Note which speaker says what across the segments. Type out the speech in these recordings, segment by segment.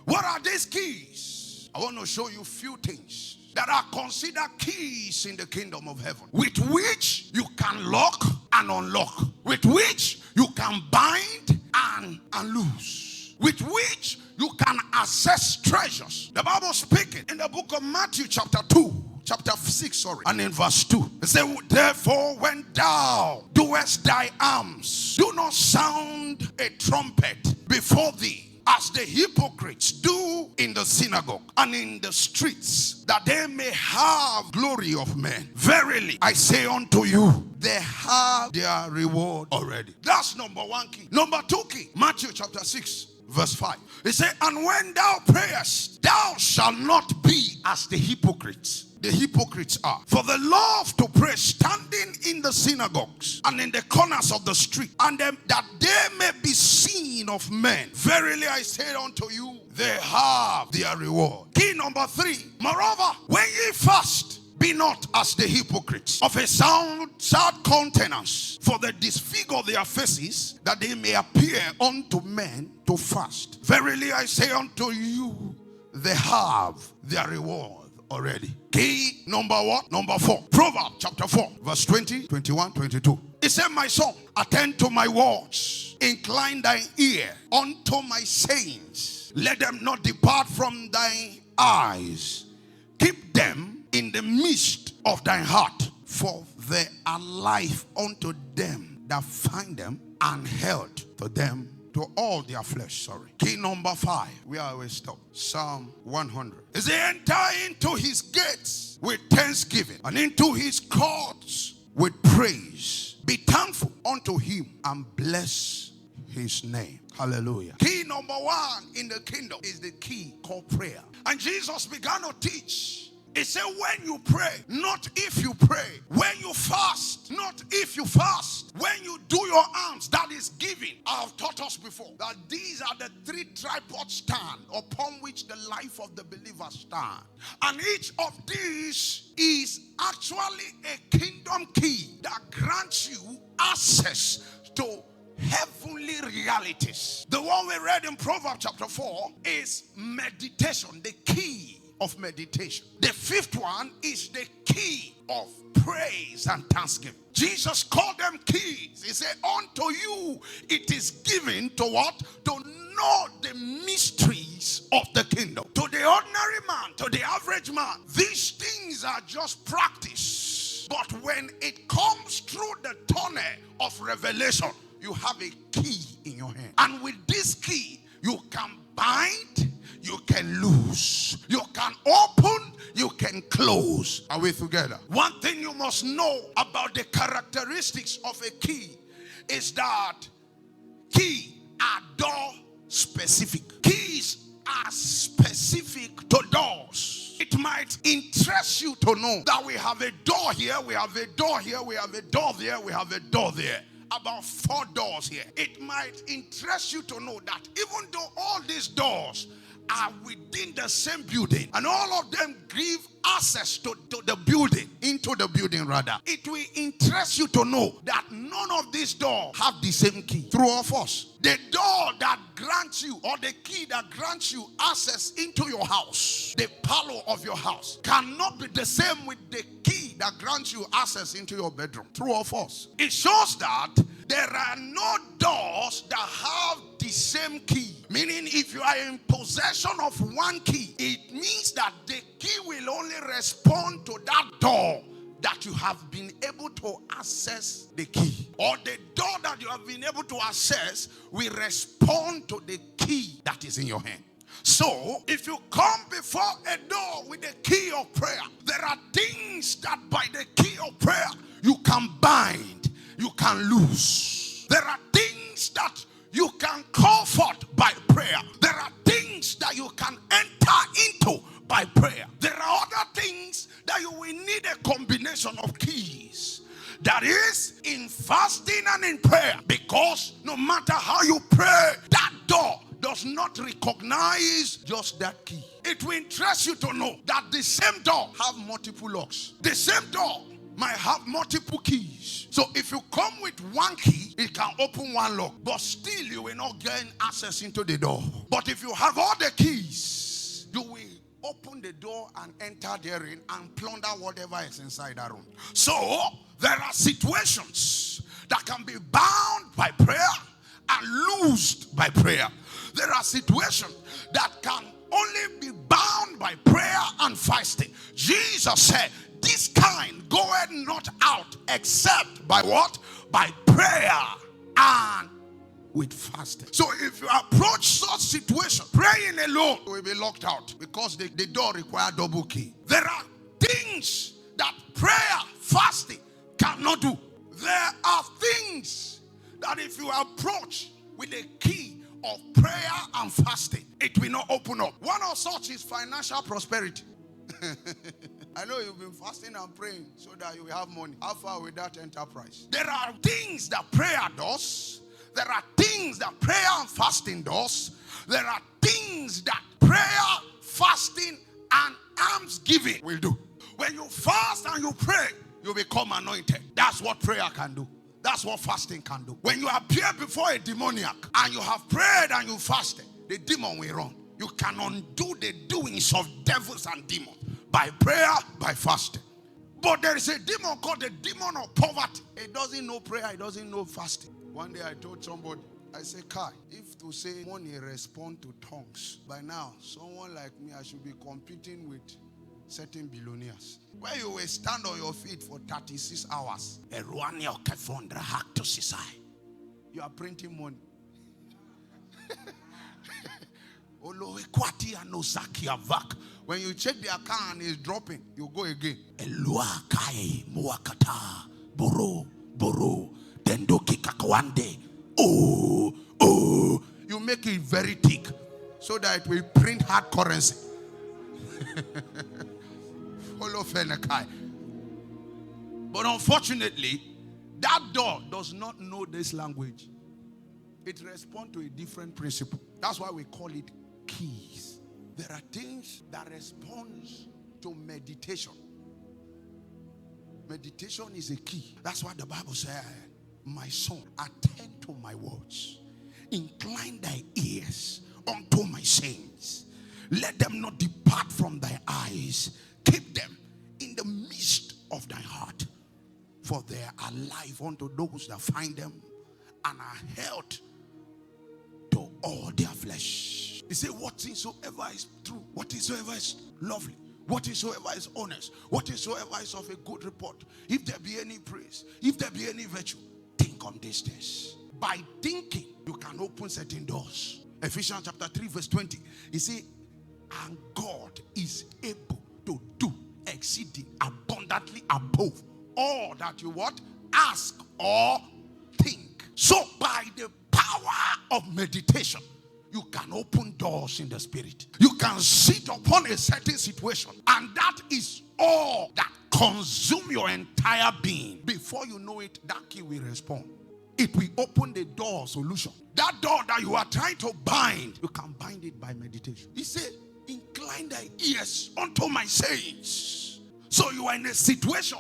Speaker 1: What are these keys? I want to show you a few things that are considered keys in the kingdom of heaven, with which you can lock and unlock, with which you can bind and loose, with which you can access treasures. The Bible speaking in the book of Matthew chapter 6, and in verse 2. It says, therefore, when thou doest thy alms, do not sound a trumpet before thee, as the hypocrites do in the synagogue and in the streets, that they may have glory of men. Verily, I say unto you, they have their reward already. That's number one key. Number two key, Matthew chapter 6. Verse 5. It says, and when thou prayest, thou shalt not be as the hypocrites. The hypocrites are. For they love to pray standing in the synagogues and in the corners of the street, and them, that they may be seen of men. Verily I say unto you, they have their reward. Key number 3. Moreover, when ye fast, be not as the hypocrites, of a sad countenance, for they disfigure their faces, that they may appear unto men to fast. Verily I say unto you, they have their reward already. Key number what? Number 4. Proverbs chapter 4, verse 20, 21, 22. It said, my son, attend to my words, incline thine ear unto my sayings, let them not depart from thine eyes, keep them in the midst of thine heart, for they are life unto them that find them, and health to them, to all their flesh. Key number 5. We always stop. Psalm 100. Is they enter into his gates with thanksgiving, and into his courts with praise. Be thankful unto him and bless his name. Hallelujah. Key number 1 in the kingdom is the key called prayer. And Jesus began to teach. He said, when you pray, not if you pray. When you fast, not if you fast. When you do your alms, that is giving. I have taught us before that these are the 3 tripod stand upon which the life of the believer stand. And each of these is actually a kingdom key that grants you access to heavenly realities. The one we read in Proverbs chapter 4 is meditation, the key of meditation. The 5th one is the key of praise and thanksgiving. Jesus called them keys. He said, unto you it is given to what? To know the mysteries of the kingdom. To the ordinary man, to the average man, these things are just practice. But when it comes through the tunnel of revelation, you have a key in your hand. And with this key, you can bind, you can loose, you can open, you can close. Are we together? One thing you must know about the characteristics of a key is that keys are door specific. Keys are specific to doors. It might interest you to know that we have a door here, we have a door here, we have a door there, we have a door there. About 4 doors here. It might interest you to know that even though all these doors are within the same building, and all of them give access to the building, into the building rather, it will interest you to know that none of these doors have the same key. True or false? The door that grants you, or the key that grants you access into your house, the parlor of your house, cannot be the same with the key that grants you access into your bedroom. True or false? It shows that there are no doors that have the same key. Meaning, if you are in possession of one key, it means that the key will only respond to that door that you have been able to access the key. Or the door that you have been able to access will respond to the key that is in your hand. So, if you come before a door with the key of prayer, there are things that by the key of prayer you can bind, you can loose. There are things that you can comfort by prayer. There are things that you can enter into by prayer. There are other things that you will need a combination of keys. That is in fasting and in prayer. Because no matter how you pray, that door does not recognize just that key. It will interest you to know that the same door have multiple locks. The same door might have multiple keys. So if you come with one key, it can open one lock, but still you will not gain access into the door. But if you have all the keys, the door and enter therein and plunder whatever is inside that room. So there are situations that can be bound by prayer and loosed by prayer. There are situations that can only be bound by prayer and fasting. Jesus said, this kind goeth not out except by what? By prayer and with fasting. So if you approach such situation praying alone, you will be locked out because the door requires double key. There are things that prayer, fasting cannot do. There are things that if you approach with a key of prayer and fasting, it will not open up. One of such is financial prosperity. I know you've been fasting and praying so that you will have money. How far with that enterprise? There are things that prayer does. There are things that prayer and fasting does. There are things that prayer, fasting, and almsgiving will do. When you fast and you pray, you become anointed. That's what prayer can do. That's what fasting can do. When you appear before a demoniac and you have prayed and you fasted, the demon will run. You can undo the doings of devils and demons by prayer, by fasting. But there is a demon called the demon of poverty. It doesn't know prayer, it doesn't know fasting. One day I told somebody, I said, Kai, if to say money respond to tongues, by now, someone like me, I should be competing with certain billionaires. Where you will stand on your feet for 36 hours. You are printing money. When you check the account and it's dropping, you go again. You make it very thick so that it will print hard currency. But unfortunately, that door does not know this language. It responds to a different principle. That's why we call it keys. There are things that respond to meditation. Meditation is a key. That's why the Bible says, my son, attend to my words. Incline thy ears unto my sayings. Let them not depart from thy eyes. Keep them in the midst of thy heart. For they are life unto those that find them, and are health to all their flesh. He said, whatsoever is true, whatsoever is lovely, whatsoever is honest, whatsoever is of a good report, if there be any praise, if there be any virtue, think on these things. By thinking, you can open certain doors. Ephesians chapter 3 verse 20. He said, and God is able to do exceeding abundantly above all that you what? Ask or think. So by the power of meditation, you can open doors in the spirit. You can sit upon a certain situation, and that is all that consumes your entire being. Before you know it, that key will respond. It will open the door solution. That door that you are trying to bind, you can bind it by meditation. He said, incline thy ears unto my sayings. So you are in a situation,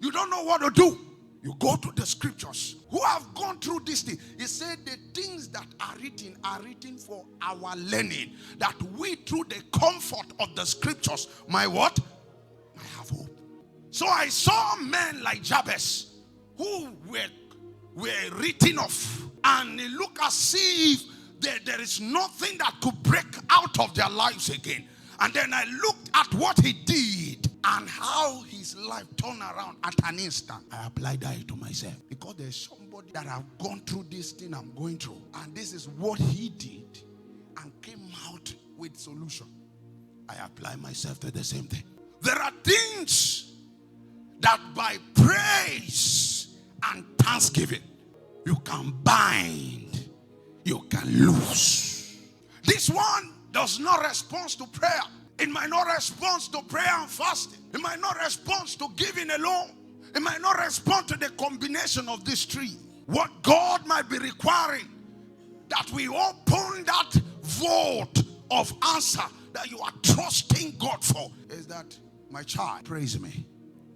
Speaker 1: you don't know what to do. You go to the scriptures. Who have gone through this thing? He said the things that are written for our learning, that we through the comfort of the scriptures, my what? I have hope. So I saw men like Jabez who were written off, and it looked as if there is nothing that could break out of their lives again. And then I looked at what he did and how his life turned around at an instant. I applied that to myself, because there's somebody that have gone through this thing I'm going through, and this is what he did and came out with solution. I apply myself to the same thing. There are things that by praise and thanksgiving you can bind, you can loose. This one does not respond to prayer. It might not respond to prayer and fasting. It might not respond to giving alone. It might not respond to the combination of these three. What God might be requiring, that we open that vault of answer that you are trusting God for, is that, my child, praise me.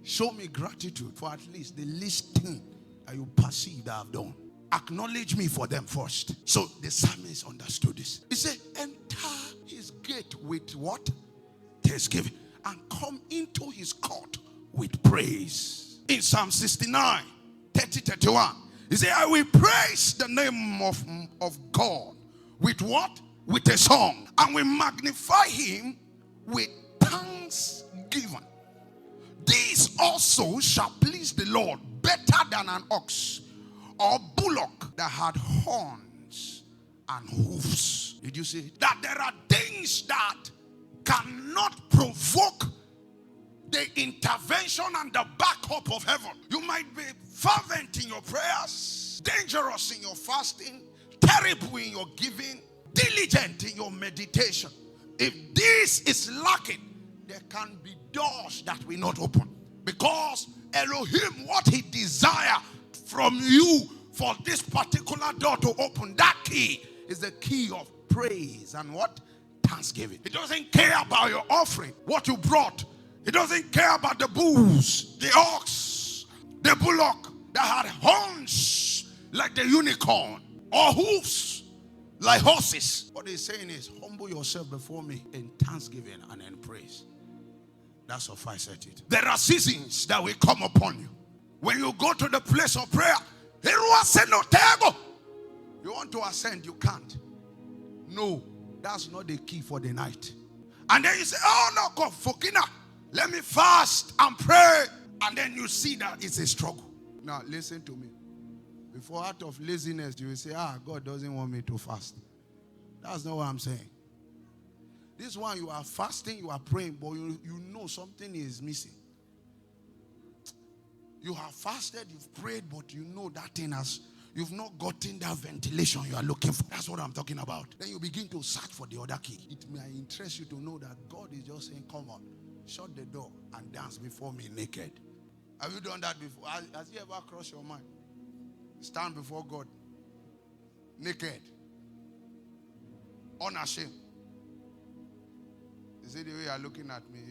Speaker 1: Show me gratitude for at least the least thing that you perceive that I've done. Acknowledge me for them first. So the psalmist understood this. He said, enter his gate with what? thanksgiving and come into his court with praise. In Psalm 69, 30-31, he said, I will praise the name of God with what? With a song. And we magnify him with thanksgiving. These also shall please the Lord better than an ox or bullock that had horns and hoofs. Did you see it? That there are things that cannot provoke the intervention and the backup of heaven. You might be fervent in your prayers, dangerous in your fasting, terrible in your giving, diligent in your meditation. If this is lacking, there can be doors that will not open. Because Elohim, what he desires from you for this particular door to open, that key is the key of praise and what? Thanksgiving. He doesn't care about your offering, what you brought. He doesn't care about the bulls, the ox, the bullock that had horns like the unicorn or hoofs like horses. What he's saying is, humble yourself before me in thanksgiving and in praise. That's suffices it. There are seasons that will come upon you. When you go to the place of prayer, you want to ascend, you can't. No, that's not the key for the night. And then you say, oh no, God, Fokina, let me fast and pray. And then you see that it's a struggle. Now listen to me. Before, out of laziness, you will say, God doesn't want me to fast. That's not what I'm saying. This one, you are fasting, you are praying, but you know something is missing. You have fasted, you've prayed, but you know that thing you've not gotten that ventilation you are looking for. That's what I'm talking about. Then you begin to search for the other key. It may interest you to know that God is just saying, come on, shut the door and dance before me naked. Have you done that before? Has it ever crossed your mind? Stand before God naked, unashamed. You see the way you are looking at me.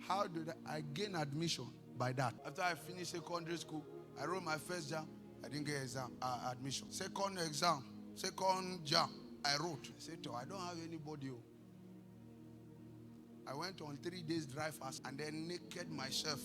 Speaker 1: How did I gain admission by that? After I finished secondary school, I wrote my first jam. I didn't get admission. Second jam, I wrote. I said, I don't have anybody. I went on 3 days dry fast and then naked myself.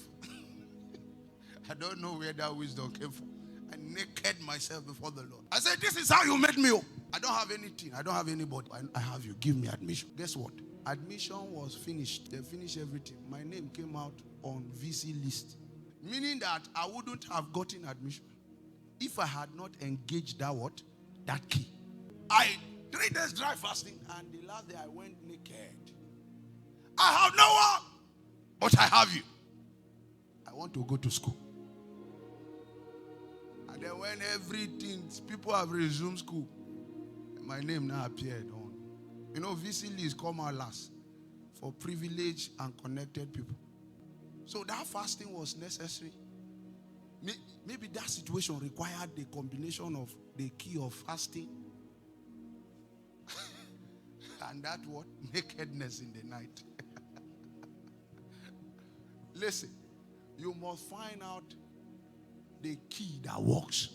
Speaker 1: I don't know where that wisdom came from. I naked myself before the Lord. I said, this is how you made me. I don't have anything. I don't have anybody. I have you. Give me admission. Guess what? Admission was finished. They finished everything. My name came out on VC list. Meaning that I wouldn't have gotten admission if I had not engaged that key. 3 days dry fasting, and the last day I went naked. I have no one, but I have you. I want to go to school. And then when people have resumed school, my name now appeared on. VC list come out last for privileged and connected people. So that fasting was necessary. Maybe that situation required the combination of the key of fasting and that nakedness in the night. Listen, you must find out the key that works.